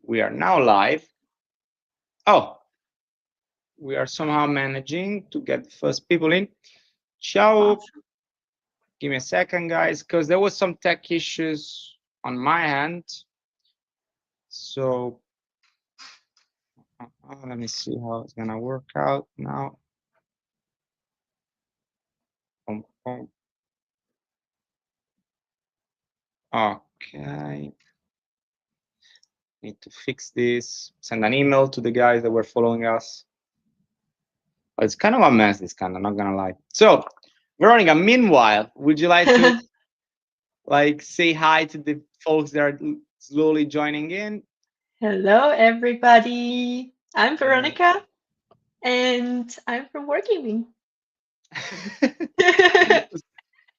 We are now live. Oh, we are somehow managing to get the first people in. Ciao. Awesome. Give me a second, guys, because there was some tech issues on my hand. So let me see how it's gonna work out now. Okay. Need to fix this. Send an email to the guys that were following us. Well, it's kind of a mess, this kind of, not gonna lie. So, Veronica, meanwhile, would you like to say hi to the folks that are slowly joining in? Hello, everybody. I'm Veronica, and I'm from Wargaming.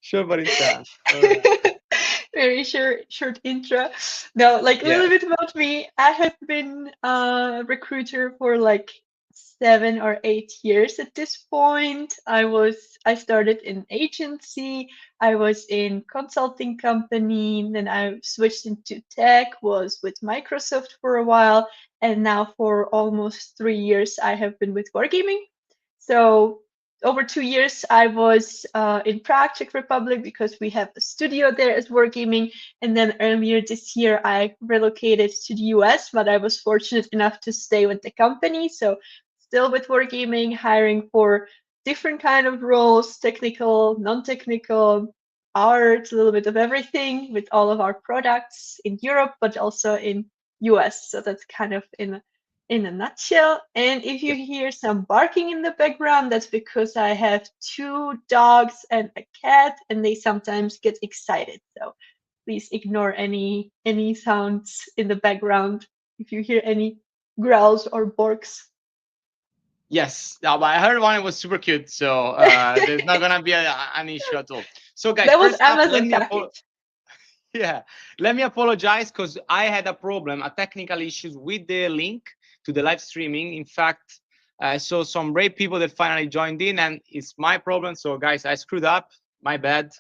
Sure, but intense. All right. Very short intro. No, like a Yeah. little bit about me. I have been a recruiter for like 7 or 8 years at this point. I started in agency. I was in consulting company, then I switched into tech, was with Microsoft for a while, and now for almost 3 years I have been with Wargaming. So over 2 years, I was in Prague, Czech Republic, because we have a studio there as Wargaming. And then earlier this year, I relocated to the US, but I was fortunate enough to stay with the company. So still with Wargaming, hiring for different kind of roles, technical, non-technical, art, a little bit of everything with all of our products in Europe, but also in US. So that's kind of in a nutshell. And if you hear some barking in the background, that's because I have 2 dogs and a cat, and they sometimes get excited. So please ignore any sounds in the background if you hear any growls or barks. Yes, but I heard one was super cute, so there's not gonna be an issue at all. So, guys, That was first up, let Amazon me apologize. package. Yeah, let me apologize because I had a problem, a technical issues with the link to the live streaming. In fact, I saw some brave people that finally joined in, and it's my problem. So, guys, I screwed up. My bad.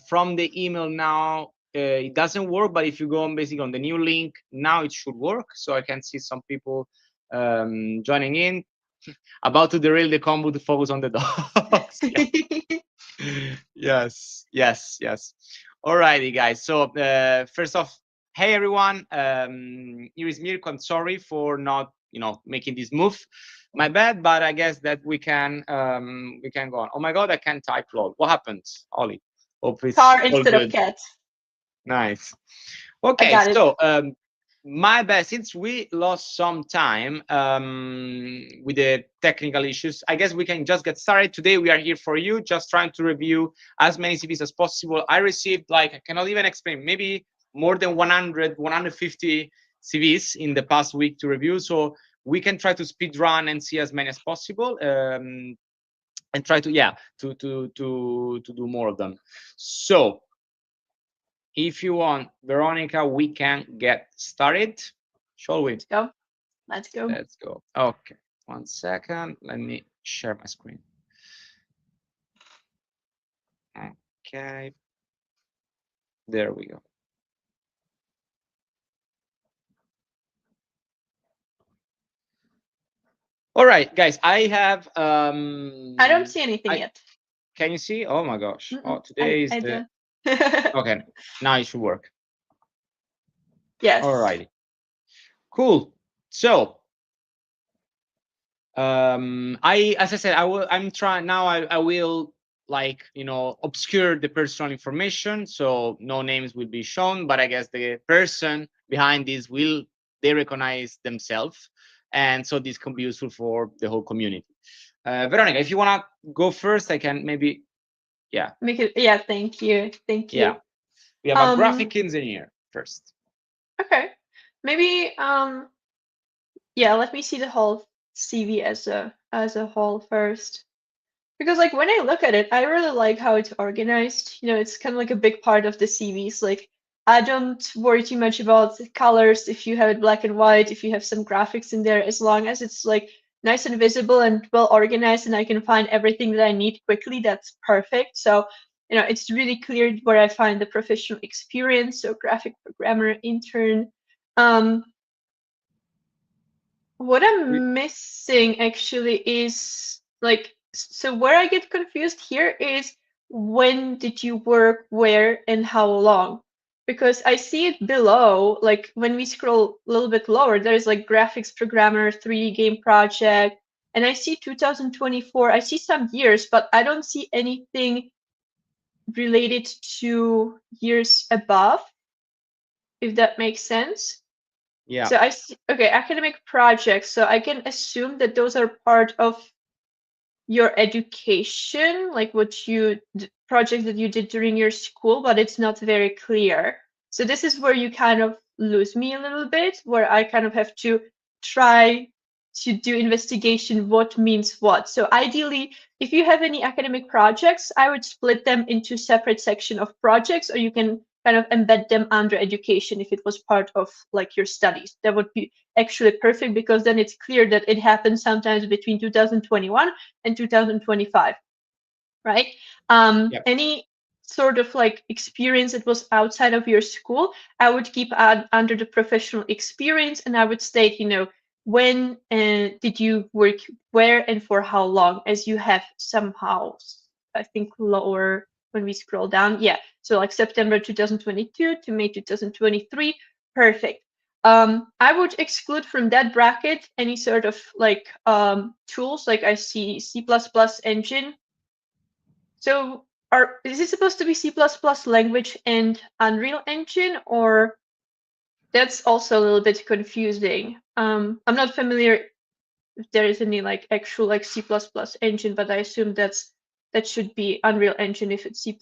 From the email now, it doesn't work. But if you go on basically on the new link, now it should work. So I can see some people joining in. About to derail the combo to focus on the dogs. Yes. Alrighty, guys. So first off, hey everyone. Here is Mirko. I'm sorry for not, making this move. My bad, but I guess that we can go on. Oh my God, I can't type. Lol. What happened, Ollie? Hope it's Car all instead of good. cat. Nice. I Okay, got it. so my bad. Since we lost some time with the technical issues, I guess we can just get started. Today we are here for you, just trying to review as many CVs as possible. I received, I cannot even explain, maybe more than 100, 150 CVs in the past week to review. So we can try to speed run and see as many as possible. And try to to do more of them. So if you want, Veronica, we can get started. Shall we? Let's go. Let's go. Let's go. Okay, 1 second. Let me share my screen. Okay, there we go. All right, guys, I have. I don't see anything yet. Can you see? Oh my gosh! Oh, I today is I the. don't. Okay, now it should work. All Yes. righty. Cool. So as I said, I'm trying now. I will obscure the personal information, so no names will be shown, but I guess the person behind this they recognize themselves, and so this can be useful for the whole community. Veronica, if you want to go first, I can maybe. Make it. Yeah. Thank you. Thank Yeah, you. we have a graphic engineer first. Okay. Maybe yeah, let me see the whole CV as a whole first. Because like when I look at it, I really like how it's organized. It's kind of like a big part of the CVs. Like I don't worry too much about the colors if you have it black and white, if you have some graphics in there, as long as it's like nice and visible and well organized and I can find everything that I need quickly, that's perfect. So, it's really clear where I find the professional experience. So graphic programmer, intern. What I'm missing actually is like, so where I get confused here is when did you work, where, and how long? Because I see it below, like when we scroll a little bit lower, there's like graphics programmer, 3D game project, and I see 2024. I see some years, but I don't see anything related to years above, if that makes sense. Yeah. So I see, okay, academic projects. So I can assume that those are part of your education, like what you projects that you did during your school, but it's not very clear. So this is where you kind of lose me a little bit, where I kind of have to try to do investigation what means what. So ideally, if you have any academic projects, I would split them into separate section of projects, or you can kind of embed them under education if it was part of like your studies. That would be actually perfect, because then it's clear that it happens sometimes between 2021 and 2025, right? Yep. Any sort of like experience that was outside of your school, I would keep under the professional experience, and I would state, when did you work, where, and for how long, as you have somehow, I think, lower when we scroll down. Yeah, so like September 2022 to May 2023, perfect. I would exclude from that bracket any sort of like tools, like I see C++ engine. So is it supposed to be C++ language and Unreal Engine, or that's also a little bit confusing? I'm not familiar if there is any like actual like C++ engine, but I assume that should be Unreal Engine if it's C++.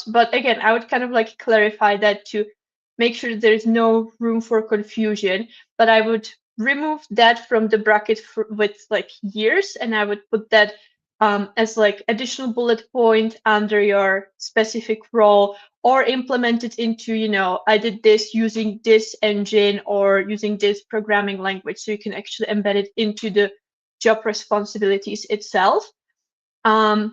But again, I would kind of like clarify that to make sure there is no room for confusion. But I would remove that from the bracket with like years, and I would put that as like additional bullet point under your specific role, or implement it into, I did this using this engine or using this programming language. So you can actually embed it into the job responsibilities itself. And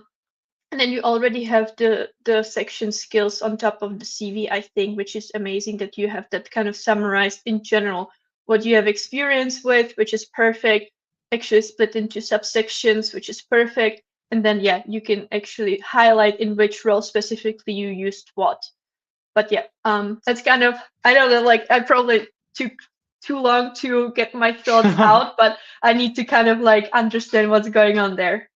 then you already have the section skills on top of the CV, I think, which is amazing that you have that kind of summarized in general what you have experience with, which is perfect. Actually split into subsections, which is perfect. And then, yeah, you can actually highlight in which role specifically you used what. But yeah, that's kind of, I know that like I probably took too long to get my thoughts out, but I need to kind of like understand what's going on there.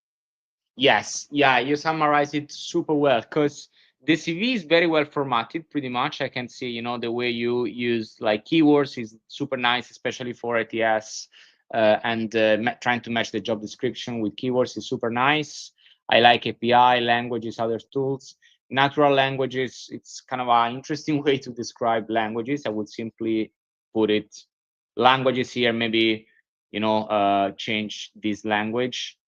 Yes, yeah, you summarize it super well, because the CV is very well formatted, pretty much. I can see, the way you use like keywords is super nice, especially for ATS, and trying to match the job description with keywords is super nice. I like API, languages, other tools. Natural languages, it's kind of an interesting way to describe languages. I would simply put it, languages here, maybe, change this language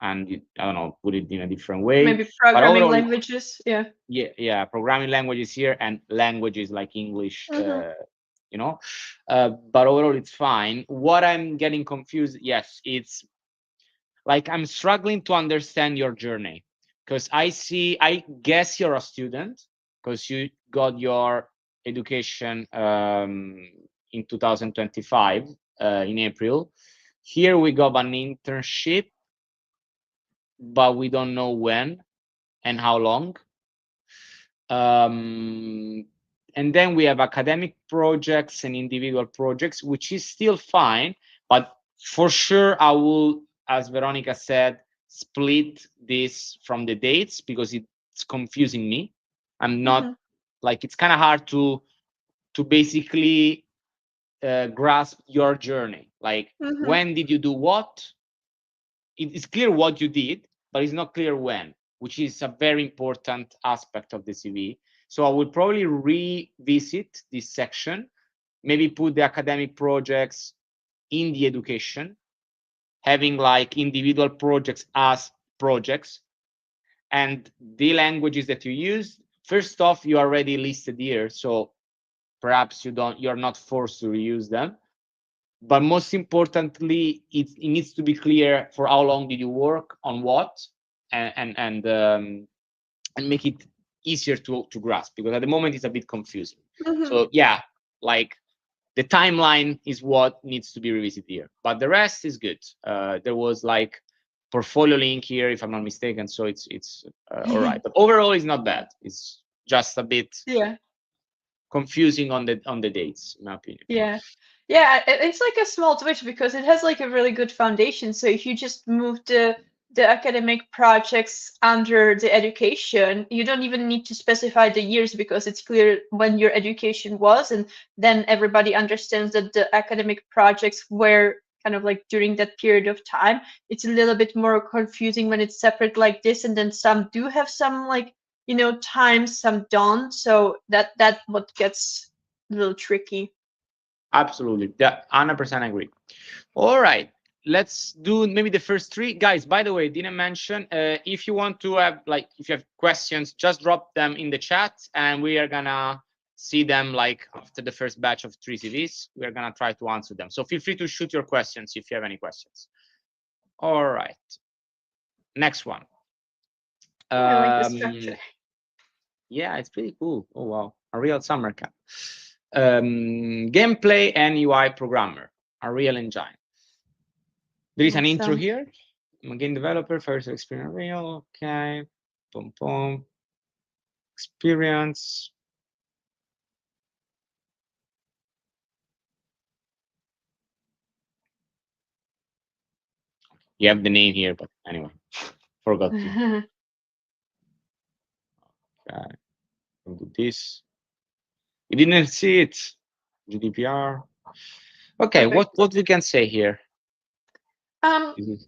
and I don't know, put it in a different way. Maybe But programming overall, languages. Yeah. yeah, programming languages here and languages like English, Mm-hmm. but overall it's fine. What I'm getting confused, yes, it's like I'm struggling to understand your journey, because I guess you're a student because you got your education in 2025 in April. Here we got an internship, but we don't know when and how long. And then we have academic projects and individual projects, which is still fine, but for sure I will, as Veronica said, split this from the dates because it's confusing me. I'm not like, it's kind of hard to basically grasp your journey. Like, Mm-hmm. when did you do what? It's clear what you did, but it's not clear when, which is a very important aspect of the CV. So I would probably revisit this section, maybe put the academic projects in the education, having like individual projects as projects, and the languages that you use. First off, you already listed here, so perhaps you're not forced to reuse them. But most importantly, it needs to be clear for how long did you work on what, and make it easier to grasp, because at the moment it's a bit confusing. Mm-hmm. So yeah, like the timeline is what needs to be revisited here, but the rest is good. There was like portfolio link here, if I'm not mistaken, so it's all right. But overall, it's not bad. It's just a bit confusing on the dates, in my opinion. Yeah, it's like a small twitch because it has like a really good foundation. So if you just move the academic projects under the education, you don't even need to specify the years because it's clear when your education was, and then everybody understands that the academic projects were kind of like during that period of time. It's a little bit more confusing when it's separate like this, and then some do have some like, you know, times, some don't. So that what gets a little tricky. Absolutely. Yeah, 100% agree. All right. Let's do maybe the first three. Guys, by the way, didn't mention, if you want to have, like, if you have questions, just drop them in the chat and we are gonna see them like after the first batch of 3 CVs. We're gonna try to answer them. So feel free to shoot your questions if you have any questions. All right. Next one. I like the structure. Yeah, it's pretty cool. Oh, wow. A real summer camp. Gameplay and UI programmer, a real engine. There is an intro here. I'm a game developer, first experience real. Okay. Boom, boom. Experience. You have the name here, but anyway, forgot to. Okay. I'll do this. You didn't see it. GDPR. Okay, Perfect. what we can say here?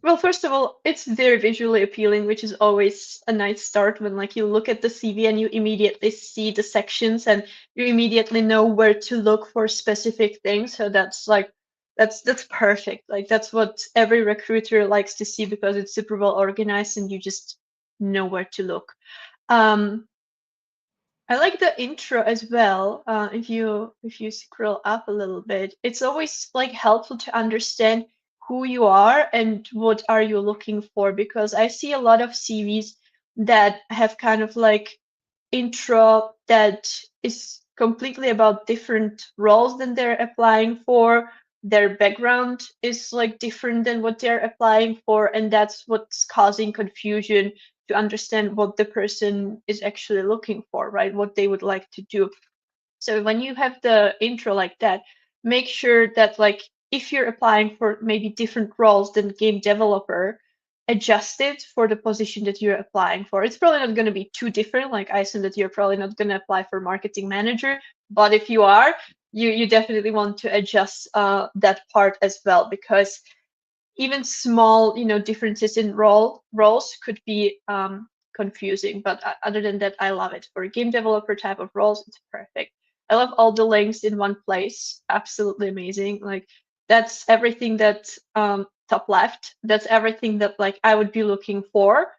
Well, first of all, it's very visually appealing, which is always a nice start when like you look at the CV and you immediately see the sections and you immediately know where to look for specific things. So that's like that's perfect. Like that's what every recruiter likes to see because it's super well organized and you just know where to look. I like the intro as well. If you scroll up a little bit, it's always like helpful to understand who you are and what are you looking for, because I see a lot of CVs that have kind of like intro that is completely about different roles than they're applying for. Their background is like different than what they're applying for, and that's what's causing confusion to understand what the person is actually looking for, right? What they would like to do. So when you have the intro like that, make sure that like if you're applying for maybe different roles than game developer, adjust it for the position that you're applying for. It's probably not going to be too different. Like I assume that you're probably not going to apply for marketing manager, but if you are, you definitely want to adjust that part as well, because even small, you know, differences in roles could be confusing. But other than that, I love it. For a game developer type of roles, it's perfect. I love all the links in one place. Absolutely amazing. Like that's everything that top left. That's everything that like I would be looking for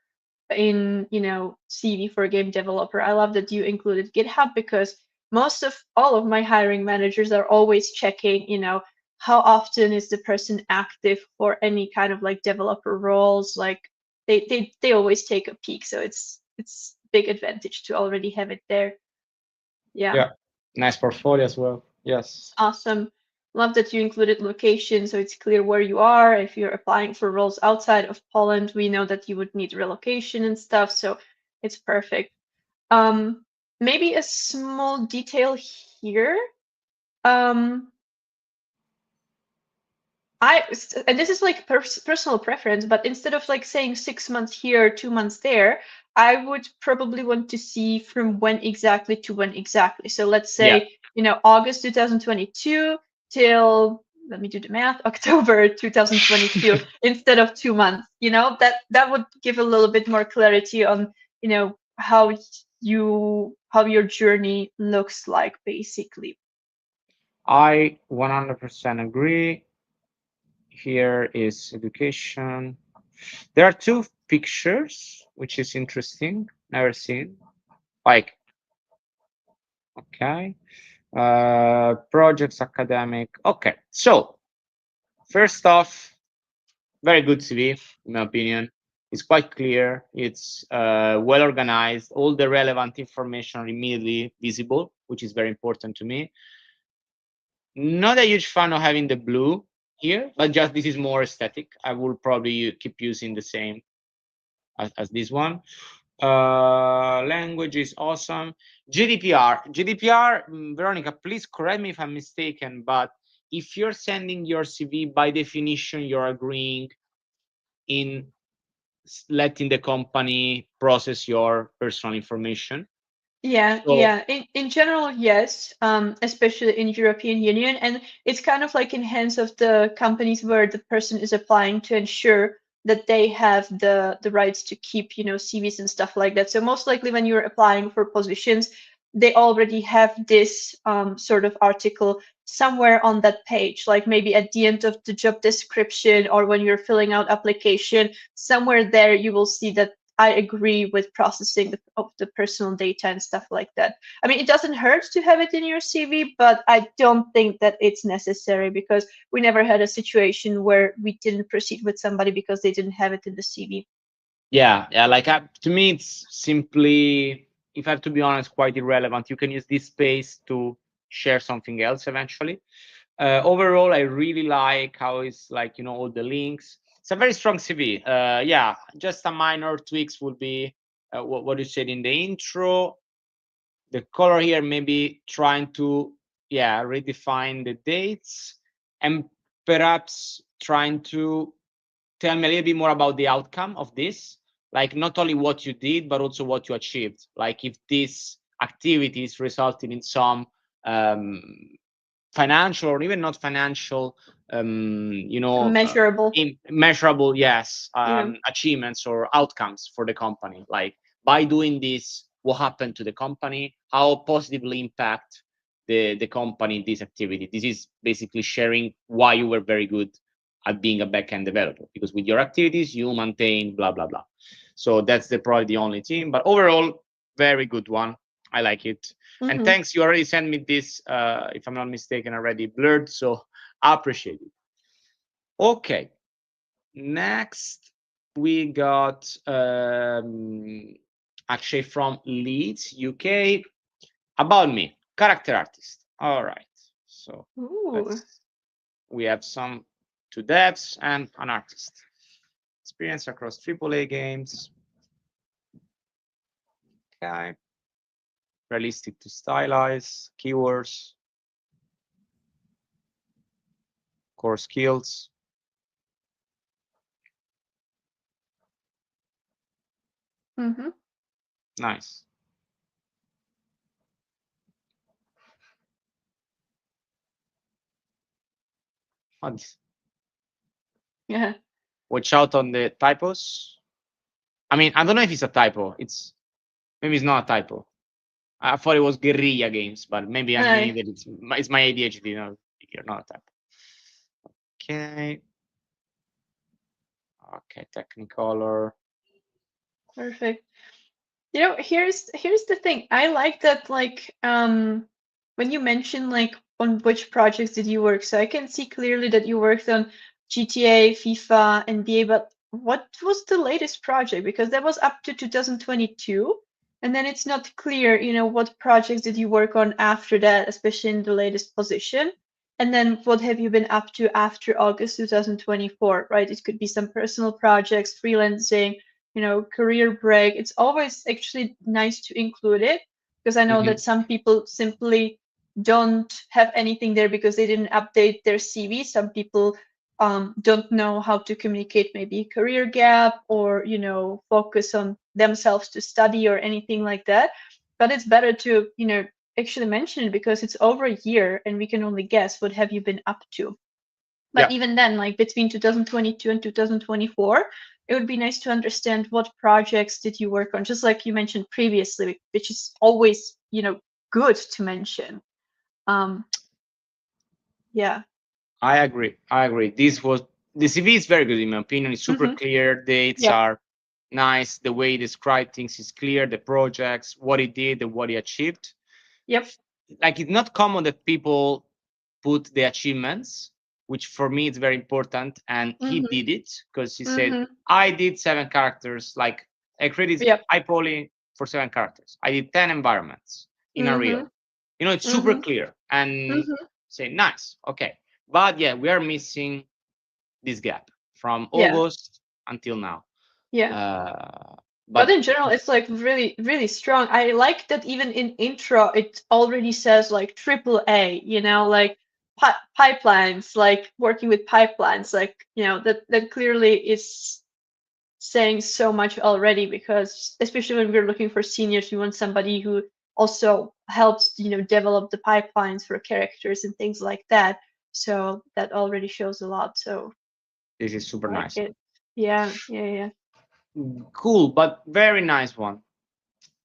in, you know, CV for a game developer. I love that you included GitHub because most of all of my hiring managers are always checking, you know, how often is the person active for any kind of like developer roles. Like they always take a peek, so it's big advantage to already have it there. Yeah, Nice portfolio as well. Yes, awesome. Love that you included location, so it's clear where you are. If you're applying for roles outside of Poland, we know that you would need relocation and stuff, so it's perfect. Maybe a small detail here. And this is like personal preference, but instead of like saying 6 months here, 2 months there, I would probably want to see from when exactly to when exactly. So let's say, you know, August 2022 till, let me do the math, October 2022 instead of 2 months. You know, that would give a little bit more clarity on, you know, how your journey looks like basically. I 100% agree. Here is education. There are two pictures, which is interesting. Never seen. Like, okay. Projects, academic. Okay. So, first off, very good CV, in my opinion. It's quite clear. It's well organized. All the relevant information are immediately visible, which is very important to me. Not a huge fan of having the blue here, but just this is more aesthetic. I will probably keep using the same as this one. Language is awesome. GDPR, Veronica, please correct me if I'm mistaken, but if you're sending your CV, by definition, you're agreeing in letting the company process your personal information. Yeah, So yeah. In general, yes, especially in European Union, and it's kind of like in hands of the companies where the person is applying to ensure that they have the rights to keep, CVs and stuff like that. So most likely when you're applying for positions, they already have this sort of article somewhere on that page, like maybe at the end of the job description or when you're filling out application, somewhere there you will see that I agree with processing of the personal data and stuff like that. I mean, it doesn't hurt to have it in your CV, but I don't think that it's necessary because we never had a situation where we didn't proceed with somebody because they didn't have it in the CV. yeah, like to me, it's simply, if I have to be honest, quite irrelevant. You can use this space to share something else eventually. Overall, I really like how it's like, all the links. It's a very strong CV. Yeah, just a minor tweaks would be what you said in the intro. The color here, maybe trying to, redefine the dates, and perhaps trying to tell me a little bit more about the outcome of this, like not only what you did but also what you achieved, like if this activities resulted in some um, financial or even not financial Measurable. measurable, yes, Yeah. achievements or outcomes for the company, like by doing this, what happened to the company, how positively impact the company in this activity. This is basically sharing why you were very good at being a backend developer, because with your activities you maintain blah blah blah. So that's probably the only thing, but overall, very good one. I like it. And Mm-hmm. thanks, you already sent me this, if I'm not mistaken, already blurred, so I appreciate it. Okay, next we got actually from Leeds, UK. About me, character artist. All right, so Ooh. we have some two devs and an artist. Experience across AAA games. Okay. Realistic to stylize, keywords, core skills. Mm-hmm. Nice. Yeah. Watch out on the typos. I mean, I don't know if it's a typo. Maybe it's not a typo. I thought it was guerrilla games, but maybe I'm meaning that it's my ADHD. No, you're not a typo. Okay. Okay, Technicolor. Perfect. Here's the thing. I like that, like, when you mention like on which projects did you work. So I can see clearly that you worked on GTA, FIFA, NBA, but what was the latest project? Because that was up to 2022, and then it's not clear, what projects did you work on after that, especially in the latest position. And then what have you been up to after August 2024, right? It could be some personal projects, freelancing, career break. It's always actually nice to include it because I know that some people simply don't have anything there because they didn't update their CV. Some people don't know how to communicate maybe career gap or, focus on themselves to study or anything like that. But it's better to, actually mention it because it's over a year and we can only guess what have you been up to. But Yeah. even then, like between 2022 and 2024, it would be nice to understand what projects did you work on, just like you mentioned previously, which is always, good to mention. Um, yeah. I agree. The CV is very good in my opinion. It's super Mm-hmm. clear. Dates Yep. are nice. The way he described things is clear. The projects, what he did, and what he achieved. Yep. Like, it's not common that people put the achievements, which for me is very important. And he Mm-hmm. did it because he said, Mm-hmm. I did 7 characters. Like, I created Yep. iPoly for 7 characters. I did 10 environments in Mm-hmm. Unreal. It's super Mm-hmm. clear. And Mm-hmm. say nice, okay. But yeah, we are missing this gap from Yeah. August until now. Yeah. But But in general, it's like really, really strong. I like that even in intro, it already says like triple A, you know, like pipelines, like working with pipelines, like, you know, that clearly is saying so much already, because especially when we're looking for seniors, we want somebody who also helps, you know, develop the pipelines for characters and things like that. So that already shows a lot. So this is super I like nice. it. Yeah, yeah, yeah. Cool, but very nice one.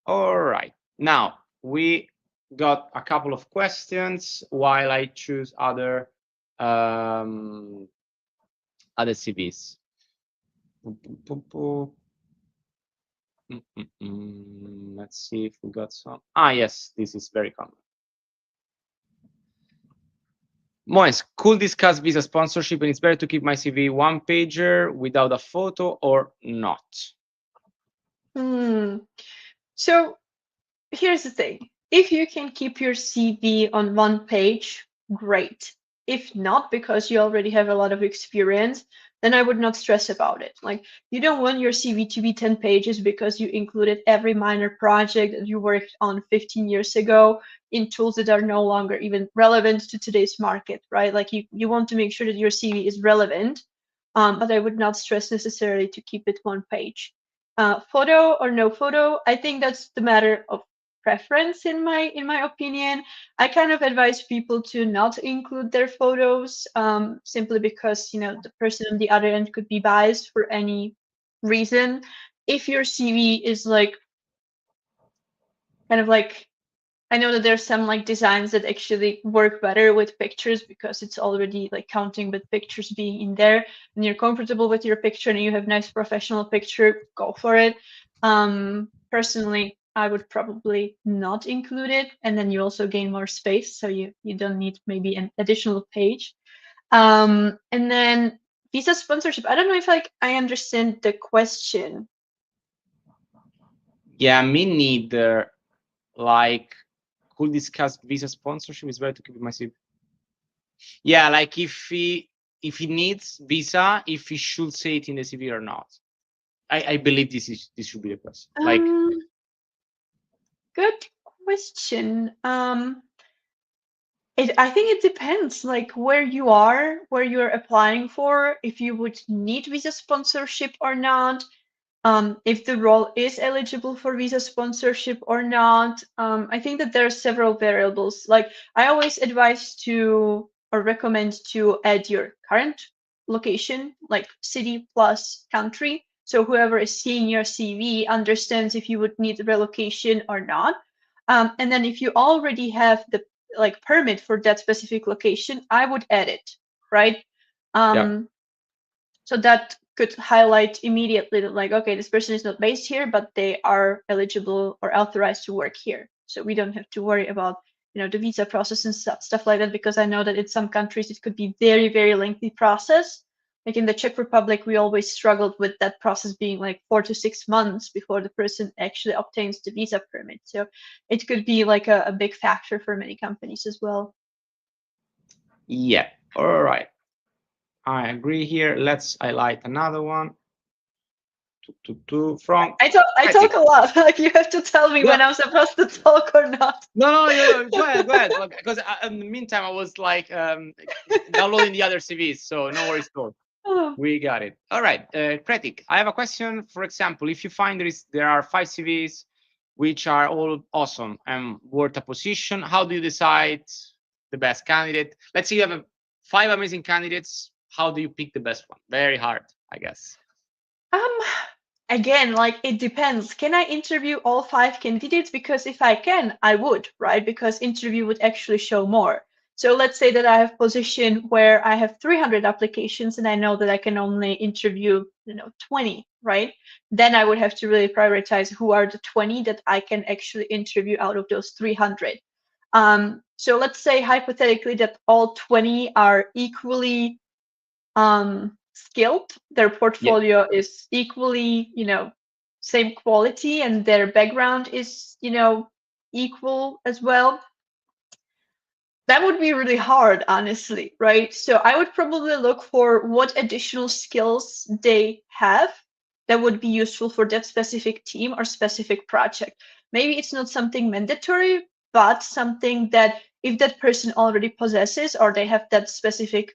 All right. Now we got a couple of questions while I choose other CVs. Let's see if we got some. Yes, this is very common. Moens, could discuss visa sponsorship, and it's better to keep my CV one pager without a photo or not? So here's the thing. If you can keep your CV on one page, great. If not, because you already have a lot of experience, then I would not stress about it. Like, you don't want your CV to be 10 pages because you included every minor project that you worked on 15 years ago in tools that are no longer even relevant to today's market, right? Like, you want to make sure that your CV is relevant, but I would not stress necessarily to keep it one page. Photo or no photo, I think that's the matter of preference in my opinion. I kind of advise people to not include their photos, simply because, you know, the person on the other end could be biased for any reason. If your CV is like kind of like, I know that there's some like designs that actually work better with pictures because it's already like counting with pictures being in there, and you're comfortable with your picture and you have nice professional picture, go for it. Personally, I would probably not include it, and then you also gain more space, so you don't need maybe an additional page. And then visa sponsorship. I don't know if like I understand the question. Yeah, me neither. Like, could discuss visa sponsorship, is better to keep it my CV. Yeah, like if he needs visa, if he should say it in the CV or not. I believe this should be the question. Like, Good question. I think it depends, like where you are, where you're applying for, if you would need visa sponsorship or not, if the role is eligible for visa sponsorship or not. I think that there are several variables. Like, I always advise to or recommend to add your current location, like city plus country. So whoever is seeing your CV understands if you would need relocation or not. And then if you already have the like permit for that specific location, I would add it, right? yeah. So that could highlight immediately that, like, okay, this person is not based here, but they are eligible or authorized to work here. So we don't have to worry about, you know, the visa process and stuff like that, because I know that in some countries it could be very, very lengthy process. Like in the Czech Republic, we always struggled with that process being like 4 to 6 months before the person actually obtains the visa permit. So it could be like a big factor for many companies as well. Yeah. All right. I agree here. Let's highlight another one. From I talk a lot. Like, you have to tell me when I'm supposed to talk or not. No. Go ahead. Because in the meantime, I was like downloading the other CVs, so no worries at all. Oh. We got it. All right, Kritik, I have a question. For example, if you find there are 5 CVs which are all awesome and worth a position, how do you decide the best candidate? Let's say you have 5 amazing candidates. How do you pick the best one? Very hard, I guess. Again, like, it depends. Can I interview all 5 candidates? Because if I can, I would, right? Because interview would actually show more. So let's say that I have position where I have 300 applications and I know that I can only interview, 20, right? Then I would have to really prioritize who are the 20 that I can actually interview out of those 300. So let's say hypothetically that all 20 are equally skilled, their portfolio is equally, same quality, and their background is, equal as well. that would be really hard, honestly, right? So I would probably look for what additional skills they have that would be useful for that specific team or specific project. Maybe it's not something mandatory, but something that if that person already possesses or they have that specific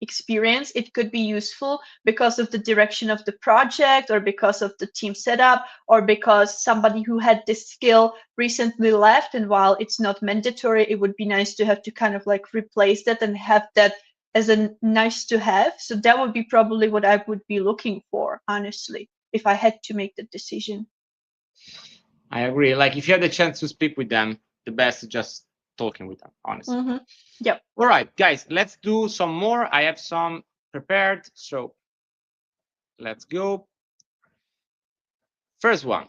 experience, it could be useful because of the direction of the project or because of the team setup or because somebody who had this skill recently left. And while it's not mandatory, it would be nice to have to kind of like replace that and have that as a nice to have. So that would be probably what I would be looking for, honestly, if I had to make the decision. I agree. Like if you have the chance to speak with them, the best is just talking with them, honestly. Mm-hmm. Yep. All right, guys, let's do some more. I have some prepared, so let's go. First one.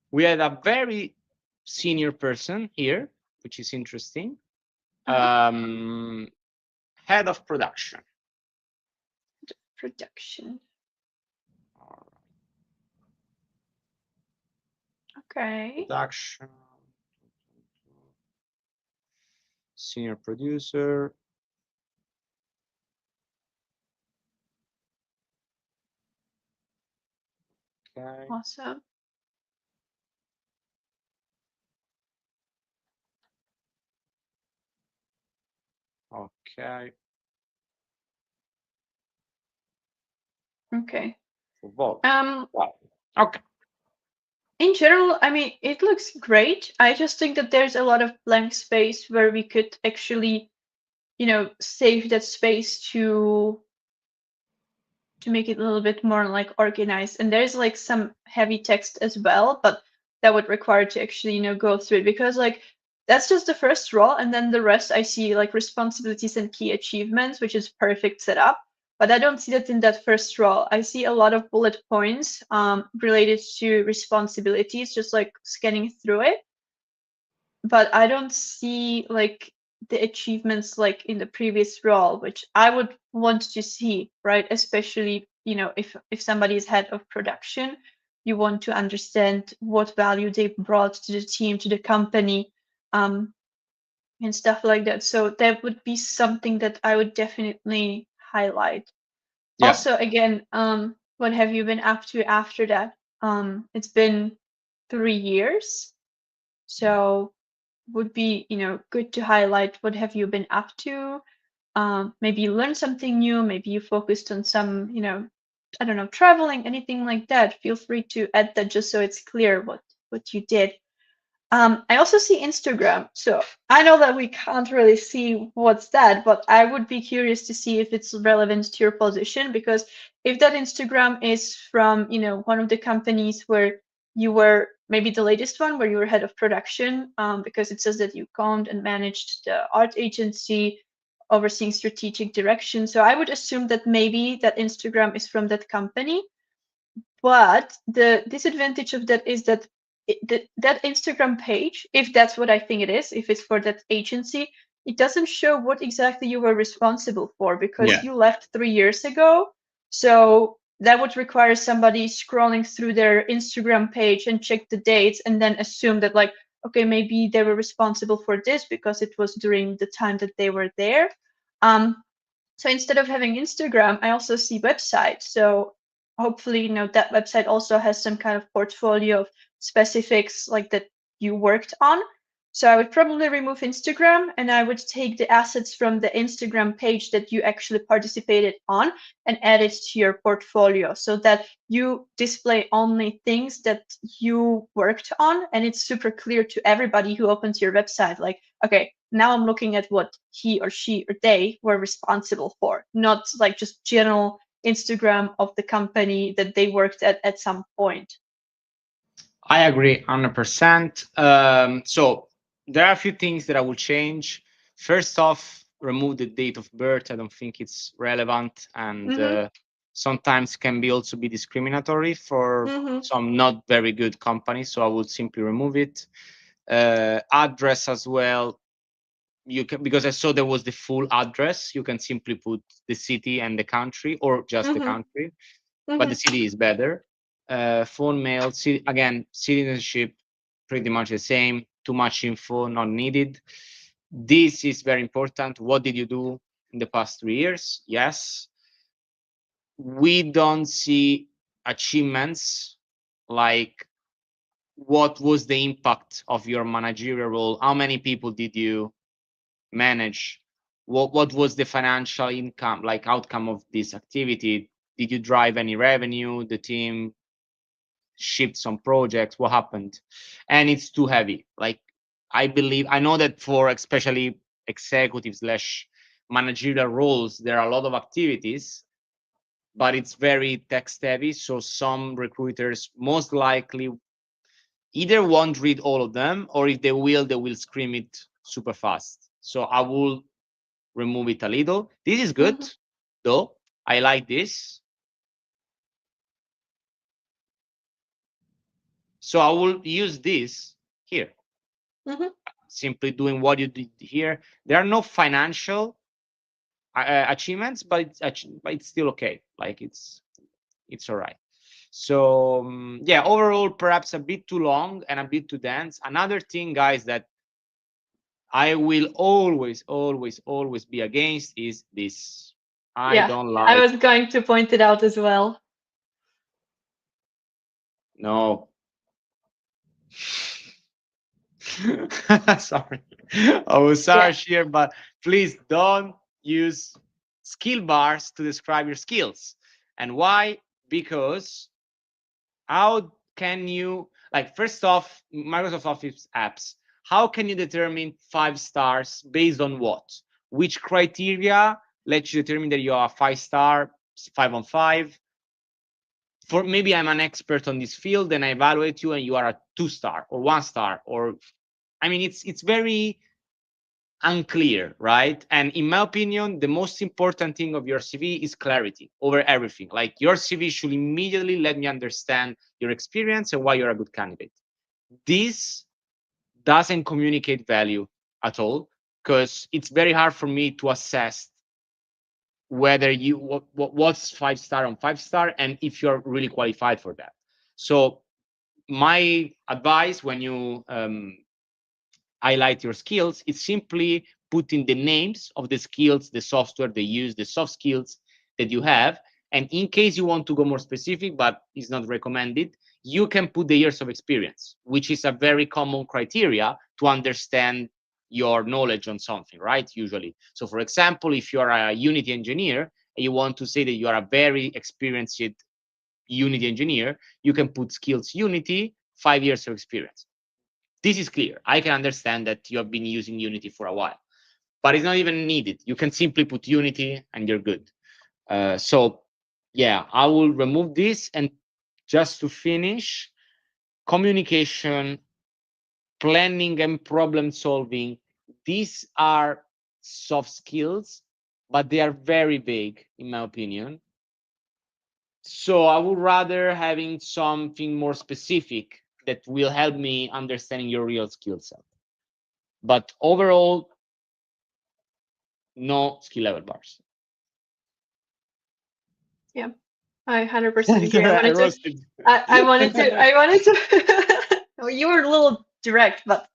We had a very senior person here, which is interesting. Head of production. Production. Okay. Production. Senior producer. Okay. Awesome. Okay. Okay. Wow. Okay. In general, I mean, it looks great. I just think that there's a lot of blank space where we could actually, save that space to make it a little bit more like organized. And there's like some heavy text as well, but that would require to actually, go through it because like that's just the first role. And then the rest I see like responsibilities and key achievements, which is perfect setup. But I don't see that in that first role. I see a lot of bullet points related to responsibilities, just like scanning through it. But I don't see like the achievements like in the previous role, which I would want to see, right? Especially, if somebody is head of production, you want to understand what value they brought to the team, to the company, and stuff like that. So that would be something that I would definitely highlight. Yeah. Also, again, what have you been up to after that? It's been 3 years. So would be good to highlight what have you been up to. Maybe you learned something new, maybe you focused on some I don't know, traveling, anything like that. Feel free to add that just so it's clear what you did. I also see Instagram, so I know that we can't really see what's that, but I would be curious to see if it's relevant to your position, because if that Instagram is from one of the companies where you were maybe the latest one where you were head of production, because it says that you owned and managed the art agency overseeing strategic direction. So I would assume that maybe that Instagram is from that company. But the disadvantage of that is that that Instagram page, if that's what I think it is, if it's for that agency, it doesn't show what exactly you were responsible for because you left 3 years ago. So that would require somebody scrolling through their Instagram page and check the dates and then assume that like, okay, maybe they were responsible for this because it was during the time that they were there. So instead of having Instagram, I also see websites. So hopefully, that website also has some kind of portfolio of specifics like that you worked on. So I would probably remove Instagram and I would take the assets from the Instagram page that you actually participated on and add it to your portfolio so that you display only things that you worked on. And it's super clear to everybody who opens your website, like, okay, now I'm looking at what he or she or they were responsible for, not like just general Instagram of the company that they worked at some point. I agree 100%. So there are a few things that I will change. First off, remove the date of birth. I don't think it's relevant, and sometimes can be also be discriminatory for some not very good companies. So I would simply remove it. Address as well. You can, because I saw there was the full address. You can simply put the city and the country, or just the country, but the city is better. Phone, mail, again, citizenship, pretty much the same. too much info, not needed. This is very important. What did you do in the past 3 years? Yes. We don't see achievements like what was the impact of your managerial role? How many people did you manage? What was the financial income, like outcome of this activity? Did you drive any revenue? The team shipped some projects? What happened? And it's too heavy. Like I know that for especially executive slash managerial roles, there are a lot of activities, but it's very text heavy. So some recruiters most likely either won't read all of them, or if they will scream it super fast. So I will remove it a little. This is good, though. I like this. So I will use this here. Simply doing what you did here. There are no financial achievements, but it's still okay. Like it's all right. So yeah, overall, perhaps a bit too long and a bit too dense. Another thing, guys, that I will always, always, always be against is this. I don't like. I was going to point it out as well. No. Sorry. I was sorry here, but please don't use skill bars to describe your skills. And why? Because how can you, like, first off, Microsoft Office apps, how can you determine 5 stars based on what? Which criteria let you determine that you are a 5-star, 5 on 5? For maybe I'm an expert on this field and I evaluate you and you are a 2-star or 1-star, or I mean, it's very unclear, right? And in my opinion, the most important thing of your CV is clarity over everything. Like your CV should immediately let me understand your experience and why you're a good candidate. This doesn't communicate value at all, because it's very hard for me to assess whether you what's 5-star on 5-star and if you're really qualified for that. So my advice when you highlight your skills is simply putting the names of the skills, the software they use, the soft skills that you have. And in case you want to go more specific, but it's not recommended, you can put the years of experience, which is a very common criteria to understand your knowledge on something, right? Usually. So for example, if you're a Unity engineer and you want to say that you are a very experienced Unity engineer, you can put skills Unity, 5 years of experience. This is clear. I can understand that you have been using Unity for a while, but it's not even needed. You can simply put Unity and you're good. So yeah, I will remove this. And just to finish, communication, planning, and problem solving, these are soft skills, but they are very vague in my opinion. So I would rather having something more specific that will help me understanding your real skill set. But overall, no skill level bars. Yeah, I 100% agree. I wanted to. Well, you were a little direct, but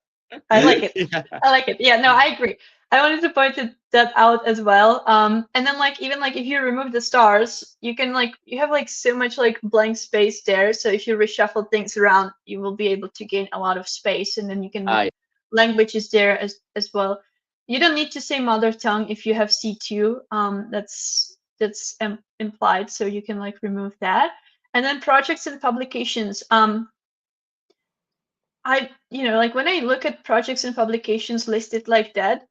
I like it. Yeah. I like it. Yeah, no, I agree. I wanted to point that out as well. And then like even like if you remove the stars, you can like you have like so much like blank space there. So if you reshuffle things around, you will be able to gain a lot of space, and then you can languages there as well. You don't need to say mother tongue if you have C2. That's implied, so you can like remove that. And then projects and publications. I like when I look at projects and publications listed like that,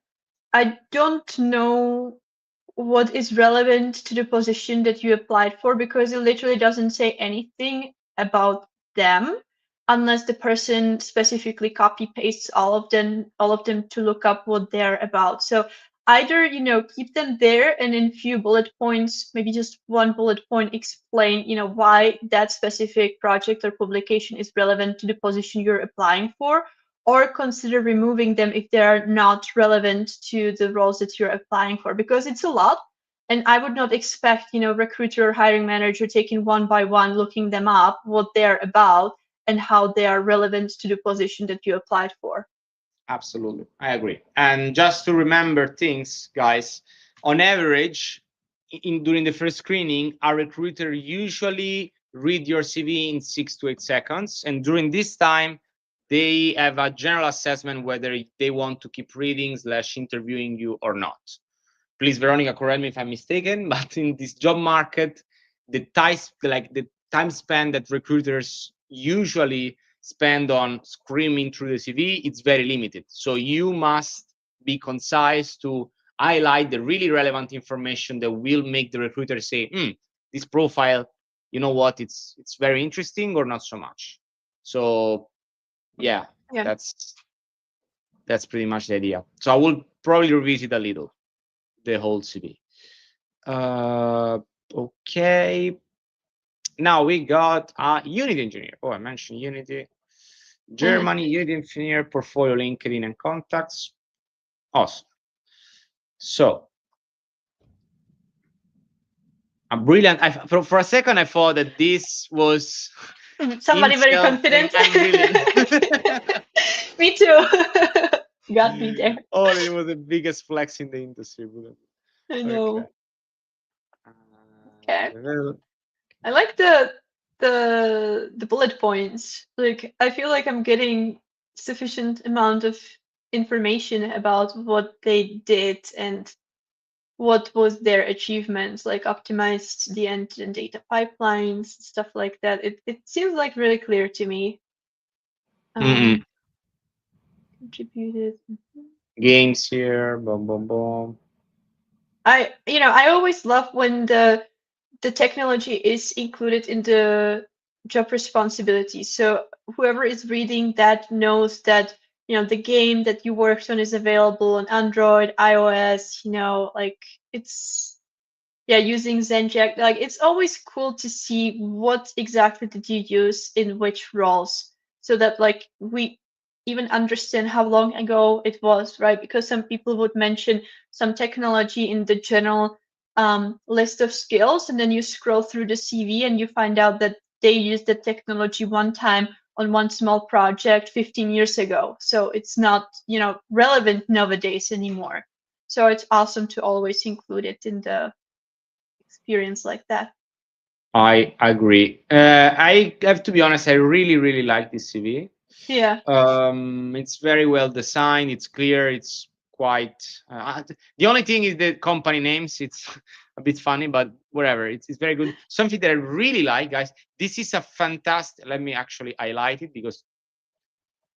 I don't know what is relevant to the position that you applied for, because it literally doesn't say anything about them unless the person specifically copy pastes all of them to look up what they're about. So either keep them there and in few bullet points, maybe just one bullet point, explain why that specific project or publication is relevant to the position you're applying for, or consider removing them if they're not relevant to the roles that you're applying for, because it's a lot. And I would not expect, recruiter or hiring manager taking one by one, looking them up, what they're about and how they are relevant to the position that you applied for. Absolutely, I agree. And just to remember things, guys, on average, during the first screening, a recruiter usually read your CV in 6 to 8 seconds, and during this time, they have a general assessment whether they want to keep reading slash interviewing you or not. Please, Veronica, correct me if I'm mistaken, but in this job market, the time span that recruiters usually spend on screaming through the CV, it's very limited. So you must be concise to highlight the really relevant information that will make the recruiter say, this profile, you know what, it's very interesting or not so much. So yeah, Yeah. that's pretty much the idea. So I will probably revisit a little the whole CV. Okay. Now we got a Unity engineer. Oh, I mentioned Unity. Germany, Unity engineer, portfolio, LinkedIn, and contacts. Awesome. So, a brilliant. For a second, I thought that this was Somebody very himself, and confident. I'm really. Me too. Got me there. Oh, it was the biggest flex in the industry. I Okay. know. Okay. Uh, I like the bullet points. Like I feel like I'm getting sufficient amount of information about what they did and what was their achievements, like optimized the end-to-end data pipelines, stuff like that. It seems like really clear to me. mm-mm. Contributed. Games here. Boom, boom, boom. I always love when the technology is included in the job responsibilities. So whoever is reading that knows that the game that you worked on is available on Android, iOS. Like it's using Zenjack. Like it's always cool to see what exactly did you use in which roles, so that like we even understand how long ago it was, right? Because some people would mention some technology in the general list of skills, and then you scroll through the CV and you find out that they used the technology one time on one small project 15 years ago. So it's not, relevant nowadays anymore. So it's awesome to always include it in the experience like that. I agree. I have to be honest. I really, really like this CV. Yeah. It's very well designed. It's clear. It's quite. The only thing is the company names. It's a bit funny, but whatever. It's very good. Something that I really like, guys. This is a fantastic. Let me actually highlight it because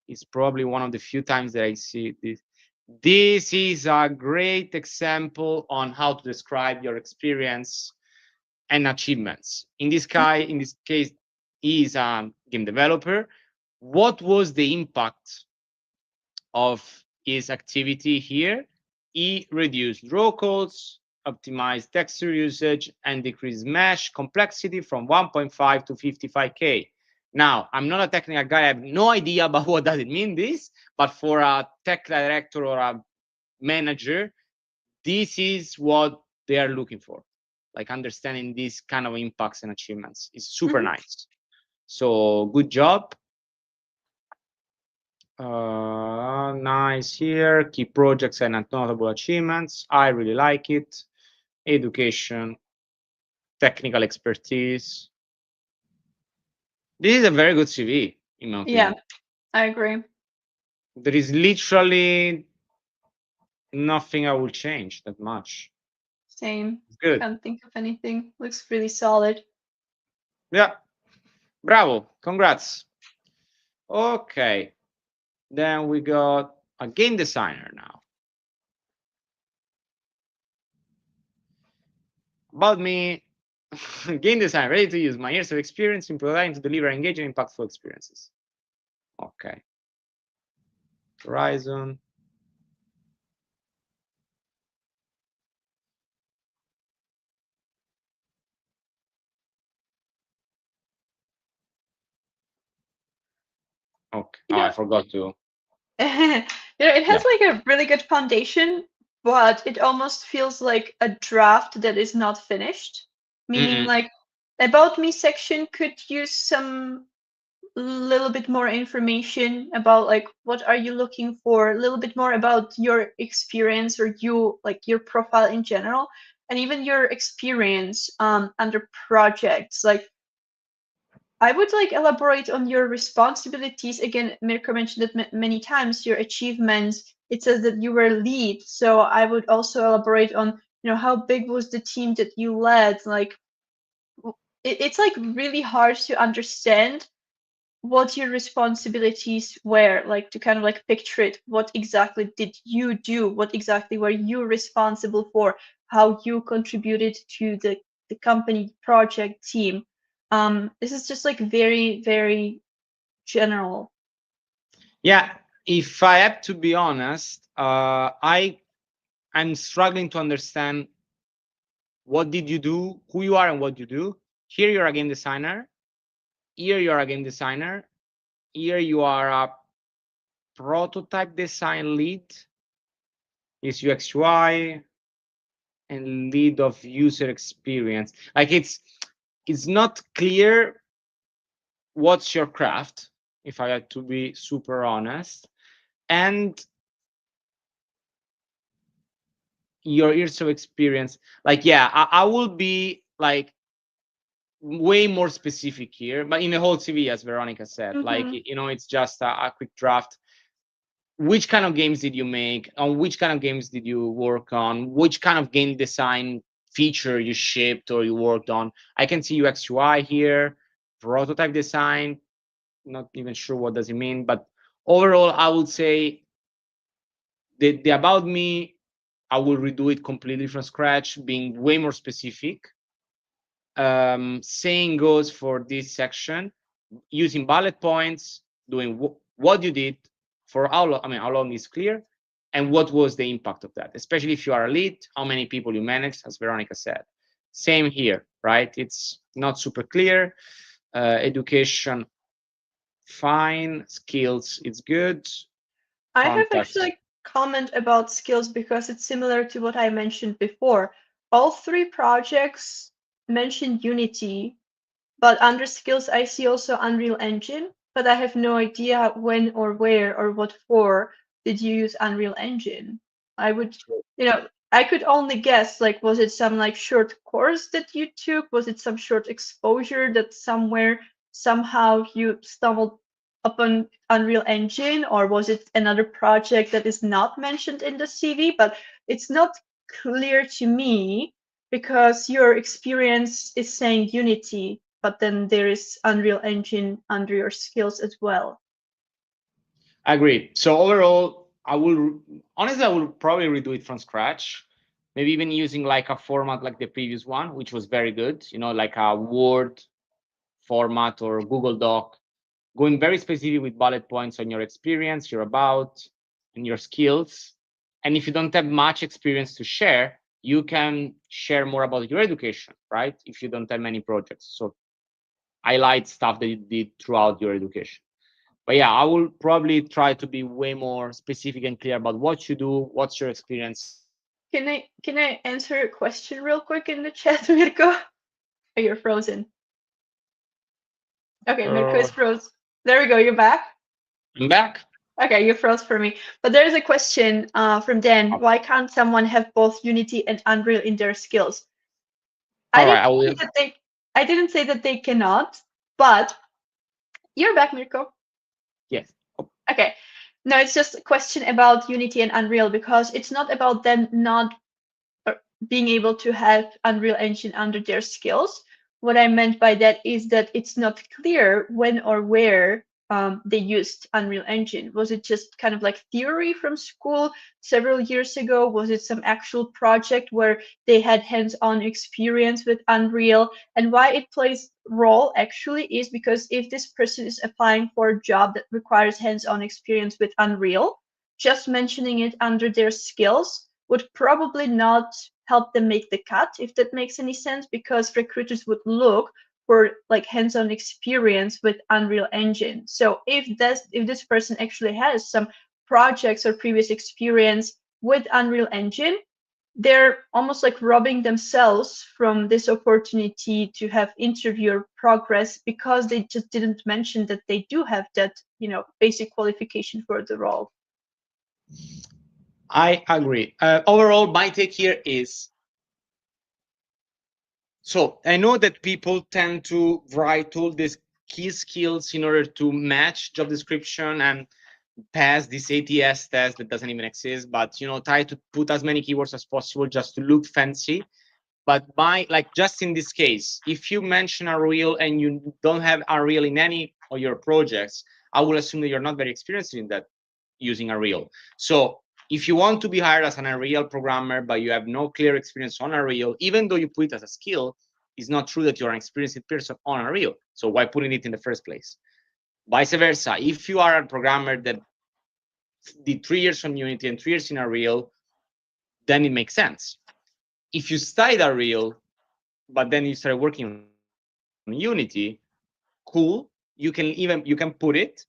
it's probably one of the few times that I see this. This is a great example on how to describe your experience and achievements. In this case, he is a game developer. What was the impact of his activity here? He reduced raw codes, optimized texture usage, and decreased mesh complexity from 1.5 to 55K. Now, I'm not a technical guy. I have no idea about what does it mean this, but for a tech director or a manager, this is what they are looking for. Like understanding these kind of impacts and achievements is super nice. So good job. Nice here. Key projects and notable achievements. I really like it. Education, technical expertise. This is a very good CV, in my opinion. Yeah, I agree. There is literally nothing I will change that much. Same. It's good. Can't think of anything. Looks really solid. Yeah. Bravo. Congrats. Okay. Then we got a game designer now. About me, game design, ready to use my years of experience in providing to deliver engaging, impactful experiences. Okay. Horizon. Okay. Oh, I forgot to. It has like a really good foundation, but it almost feels like a draft that is not finished. Meaning, like, about me section could use some little bit more information about like what are you looking for, a little bit more about your experience or you like your profile in general, and even your experience under projects. Like I would like elaborate on your responsibilities. Again, Mirko mentioned it many times, your achievements. It says that you were lead. So I would also elaborate on, how big was the team that you led? Like it's like really hard to understand what your responsibilities were, like to kind of like picture it. What exactly did you do? What exactly were you responsible for? How you contributed to the company project team? This is just like very, very general. Yeah, if I have to be honest, I'm struggling to understand what did you do, who you are, and what you do. Here you're a game designer. Here you are a game designer. Here you are a prototype design lead. Is UX UI and lead of user experience. Like it's not clear what's your craft, if I had to be super honest, and your years of experience. Like, yeah, I will be like way more specific here, but in the whole CV, as Veronica said, like, it's just a quick draft. Which kind of games did you make? On which kind of games did you work on? Which kind of game design feature you shipped or you worked on? I can see UX UI here, prototype design. Not even sure what does it mean, but overall, I would say the about me, I will redo it completely from scratch, being way more specific. Same goes for this section, using bullet points, doing what you did for how long. I mean, how long is clear, and what was the impact of that, especially if you are a lead, how many people you manage, as Veronica said. Same here, right? It's not super clear. Education, fine. Skills, it's good. I have Contact. actually a comment about skills because it's similar to what I mentioned before. All three projects mention Unity, but under skills, I see also Unreal Engine, but I have no idea when or where or what for did you use Unreal Engine. I would, I could only guess, like, was it some like short course that you took? Was it some short exposure that somewhere, somehow you stumbled upon Unreal Engine, or was it another project that is not mentioned in the CV? But it's not clear to me because your experience is saying Unity, but then there is Unreal Engine under your skills as well. I agree. So overall, I will probably redo it from scratch. Maybe even using like a format like the previous one, which was very good, like a Word format or Google Doc, going very specific with bullet points on your experience, your about, and your skills. And if you don't have much experience to share, you can share more about your education, right? If you don't have many projects. So highlight stuff that you did throughout your education. But yeah, I will probably try to be way more specific and clear about what you do, what's your experience. Can I answer a question real quick in the chat, Mirko? Oh, you're frozen. Okay, Mirko is frozen. There we go. You're back. I'm back. Okay, you froze for me. But there's a question from Dan. Why can't someone have both Unity and Unreal in their skills? I didn't say that they cannot, but you're back, Mirko. Yes. Okay. No, it's just a question about Unity and Unreal because it's not about them not being able to have Unreal Engine under their skills. What I meant by that is that it's not clear when or where they used Unreal Engine. Was it just kind of like theory from school several years ago? Was it some actual project where they had hands-on experience with Unreal? And why it plays role actually is because if this person is applying for a job that requires hands-on experience with Unreal, just mentioning it under their skills would probably not help them make the cut, if that makes any sense, because recruiters would look for like hands-on experience with Unreal Engine. So if this person actually has some projects or previous experience with Unreal Engine, they're almost like robbing themselves from this opportunity to have interviewer progress because they just didn't mention that they do have that, basic qualification for the role. I agree. Overall, my take here is, so I know that people tend to write all these key skills in order to match job description and pass this ATS test that doesn't even exist, but try to put as many keywords as possible just to look fancy. But just in this case, if you mention Unreal and you don't have Unreal in any of your projects, I will assume that you're not very experienced in that using Unreal. So if you want to be hired as an Unreal programmer, but you have no clear experience on Unreal, even though you put it as a skill, it's not true that you're an experienced person on Unreal. So why putting it in the first place? Vice versa, if you are a programmer that did 3 years on Unity and 3 years in Unreal, then it makes sense. If you studied Unreal, but then you started working on Unity, cool. You can put it,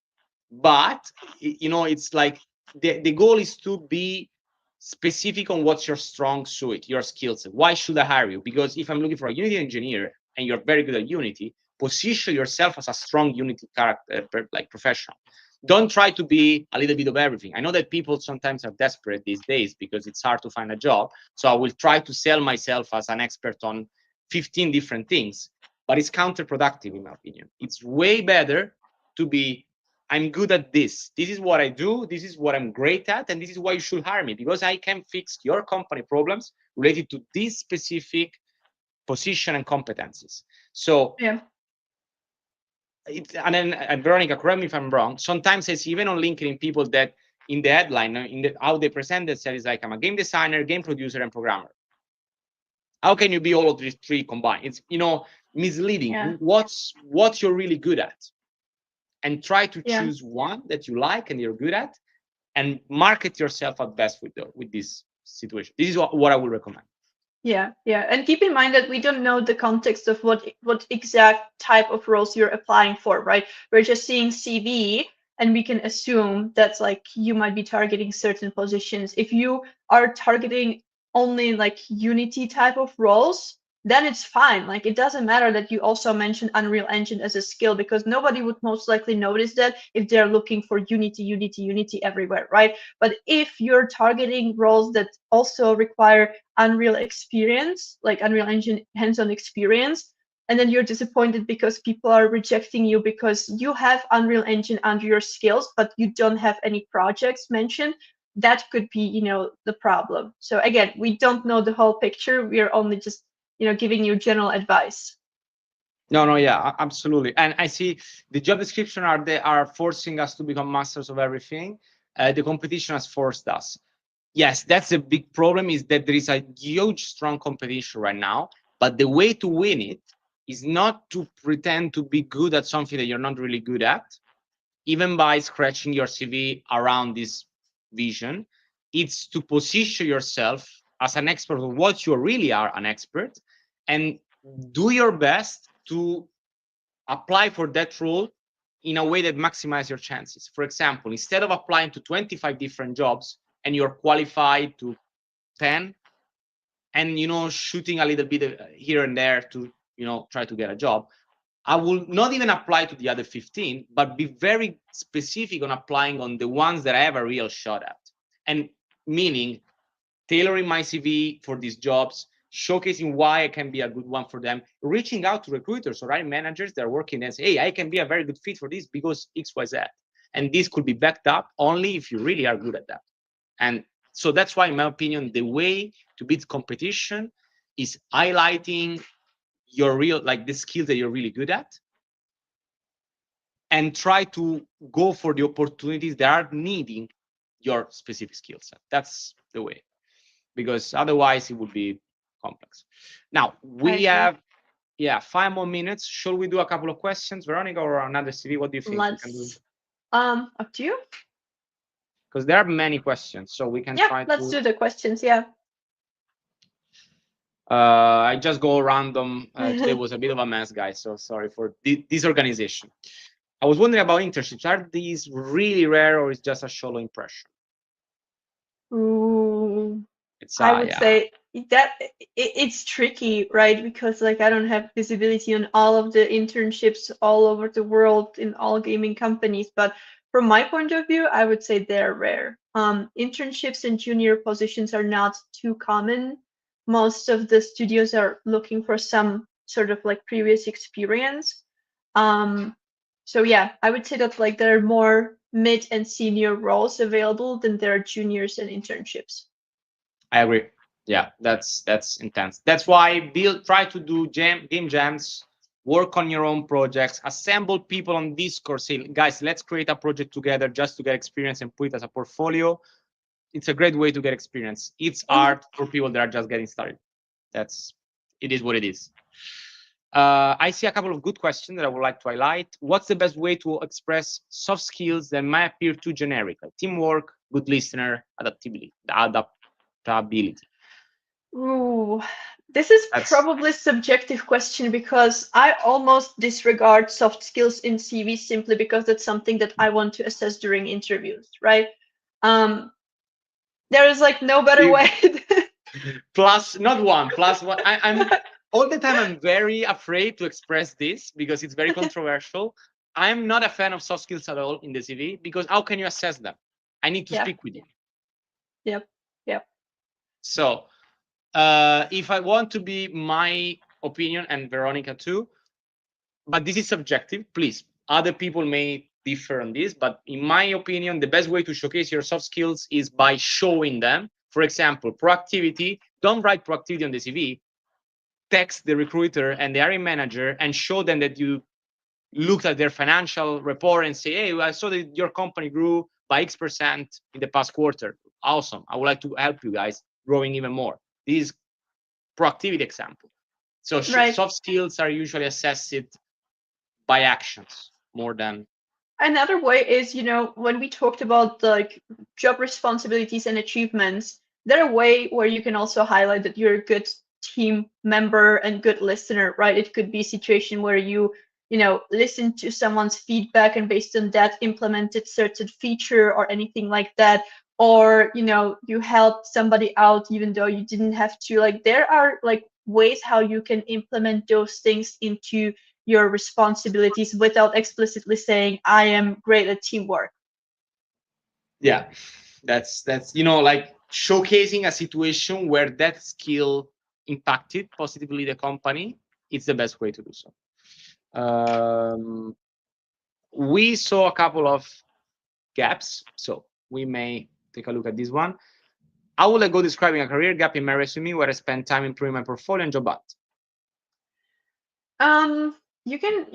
but it's like the goal is to be specific on what's your strong suit, your skill set. Why should I hire you? Because if I'm looking for a Unity engineer and you're very good at Unity, position yourself as a strong Unity character, professional. Don't try to be a little bit of everything. I know that people sometimes are desperate these days because it's hard to find a job. So I will try to sell myself as an expert on 15 different things, but it's counterproductive in my opinion. It's way better to be, I'm good at this. This is what I do. This is what I'm great at. And this is why you should hire me, because I can fix your company problems related to this specific position and competencies. So yeah. And Veronica, correct me if I'm wrong, sometimes I see even on LinkedIn people that in the headline, how they present themselves is like, I'm a game designer, game producer, and programmer. How can you be all of these three combined? It's misleading. Yeah. What you're really good at, and try to Yeah. choose one that you like and you're good at, and market yourself at best with this situation. This is what I would recommend. Yeah, and keep in mind that we don't know the context of what exact type of roles you're applying for, right? We're just seeing CV, and we can assume that's like you might be targeting certain positions. If you are targeting only like Unity type of roles, then it's fine. Like it doesn't matter that you also mentioned Unreal Engine as a skill, because nobody would most likely notice that if they're looking for Unity everywhere, right? But if you're targeting roles that also require Unreal experience, like Unreal Engine hands-on experience, and then you're disappointed because people are rejecting you because you have Unreal Engine under your skills, but you don't have any projects mentioned, that could be, the problem. So again, we don't know the whole picture. We are only just, giving you general advice. No, yeah, absolutely. And I see the job description are forcing us to become masters of everything. The competition has forced us. Yes, that's a big problem, is that there is a huge, strong competition right now. But the way to win it is not to pretend to be good at something that you're not really good at, even by scratching your CV around this vision. It's to position yourself as an expert of what you really are, an expert, and do your best to apply for that role in a way that maximizes your chances. For example, instead of applying to 25 different jobs and you're qualified to 10, and shooting a little bit here and there to try to get a job, I will not even apply to the other 15, but be very specific on applying on the ones that I have a real shot at. And meaning tailoring my CV for these jobs, showcasing why I can be a good one for them, reaching out to recruiters or hiring managers that are working and say, hey, I can be a very good fit for this because X, Y, Z. And this could be backed up only if you really are good at that. And so that's why, in my opinion, the way to beat competition is highlighting your real, like the skills that you're really good at, and try to go for the opportunities that are needing your specific skill set. That's the way, because otherwise it would be complex. Now we have 5 more minutes. Should we do a couple of questions, Veronica, or another CV? What do you think? Let's up to you, because there are many questions, so we can try let's do the questions. I just go random. Today was a bit of a mess, guys, so sorry for disorganization. I was wondering about internships. Are these really rare, or is just a shallow impression? I would say it's tricky, right? Because like I don't have visibility on all of the internships all over the world in all gaming companies, but from my point of view, I would say they're rare. Internships and junior positions are not too common. Most of the studios are looking for some sort of like previous experience. Um, so yeah, I would say that like there are more mid and senior roles available than there are juniors and internships. I agree. Yeah, that's intense. That's why try to do game jams, work on your own projects, assemble people on Discord, say, guys, let's create a project together just to get experience and put it as a portfolio. It's a great way to get experience. It's art for people that are just getting started. It is what it is. I see a couple of good questions that I would like to highlight. What's the best way to express soft skills that might appear too generic, like teamwork, good listener, adaptability? Ooh, this is That's probably subjective question because I almost disregard soft skills in CV simply because that's something that I want to assess during interviews, right? Um, there is like no better way. not one, plus one. I'm all the time. I'm very afraid to express this because it's very controversial. I'm not a fan of soft skills at all in the CV because how can you assess them? I need to Yeah. speak with you. Yep. Yep. So if I want to be my opinion and Veronica too, but this is subjective, please. Other people may differ on this, but in my opinion, the best way to showcase your soft skills is by showing them. For example, proactivity. Don't write proactivity on the CV. Text the recruiter and the hiring manager and show them that you looked at their financial report and say, hey, I saw that your company grew by X% in the past quarter. Awesome. I would like to help you guys growing even more. This is proactivity example. So Right. soft skills are usually assessed by actions more than. Another way is, when we talked about like job responsibilities and achievements, there a way where you can also highlight that you're a good team member and good listener, right? It could be a situation where you listen to someone's feedback and based on that implemented certain feature or anything like that. Or, you helped somebody out even though you didn't have to. Like there are like ways how you can implement those things into your responsibilities without explicitly saying I am great at teamwork. Yeah, that's like showcasing a situation where that skill impacted positively the company. It's the best way to do so. We saw a couple of gaps, so we may take a look at this one. How will I go describing a career gap in my resume where I spend time improving my portfolio and job hunt? You can,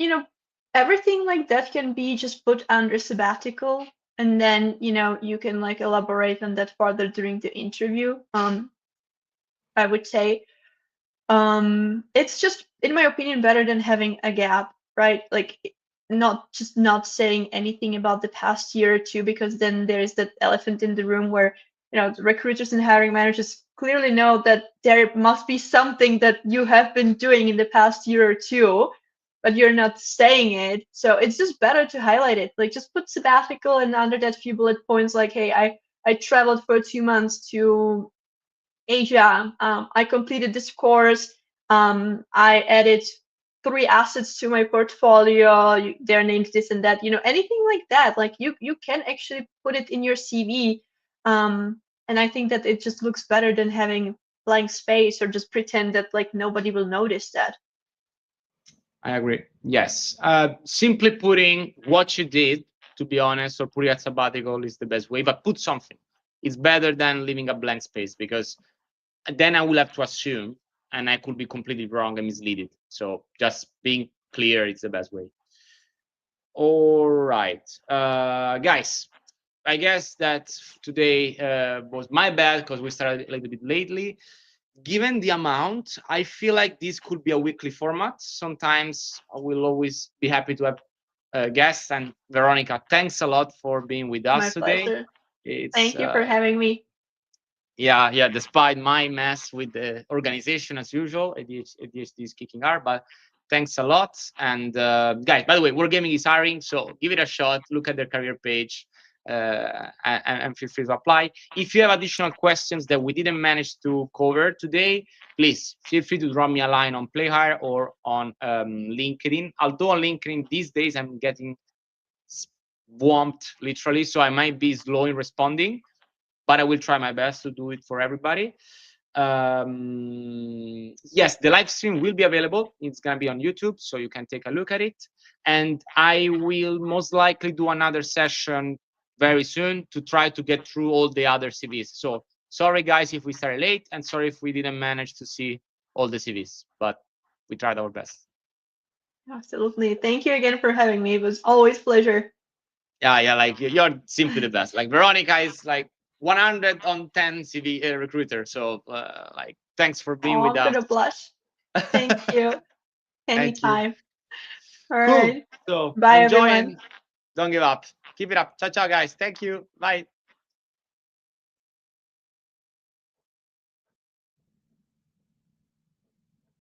everything like that can be just put under sabbatical, and then you can like elaborate on that further during the interview. I would say, it's just, in my opinion, better than having a gap, right? Like not saying anything about the past year or two, because then there's that elephant in the room where the recruiters and hiring managers clearly know that there must be something that you have been doing in the past year or two, but you're not saying it. So it's just better to highlight it. Like just put sabbatical and under that few bullet points like, hey, I traveled for 2 months to Asia. I completed this course. I added 3 assets to my portfolio. They're named this and that. Anything like that. Like you can actually put it in your CV. And I think that it just looks better than having blank space or just pretend that like nobody will notice that. I agree. Yes. Simply putting what you did, to be honest, or putting a sabbatical is the best way, but put something. It's better than leaving a blank space because then I will have to assume and I could be completely wrong and misleaded. So just being clear is the best way. All right. Guys, I guess that today was my bad because we started a little bit lately. Given the amount, I feel like this could be a weekly format. Sometimes I will always be happy to have guests. And Veronica, thanks a lot for being with My us today. pleasure. It's Thank you for having me. yeah. Despite my mess with the organization as usual, ADHD is kicking ass. But thanks a lot. And guys, by the way, Wargaming is hiring, so give it a shot. Look at their career page. and feel free to apply. If you have additional questions that we didn't manage to cover today, please feel free to drop me a line on Playhire or on LinkedIn. Although on LinkedIn these days I'm getting swamped literally, so I might be slow in responding, but I will try my best to do it for everybody. Yes, the live stream will be available. It's going to be on YouTube, so you can take a look at it. And I will most likely do another session very soon to try to get through all the other CVs. So sorry, guys, if we started late, and sorry if we didn't manage to see all the CVs, but we tried our best. Absolutely. Thank you again for having me. It was always a pleasure. Yeah, like you're simply the best. Like Veronica is like 100 on 10 CV recruiter. So like, thanks for being with I'm us. gonna blush. Thank you. Thank you. Anytime. All Cool. right. So Bye, enjoy everyone. and don't give up. Keep it up. Ciao, ciao, guys. Thank you. Bye.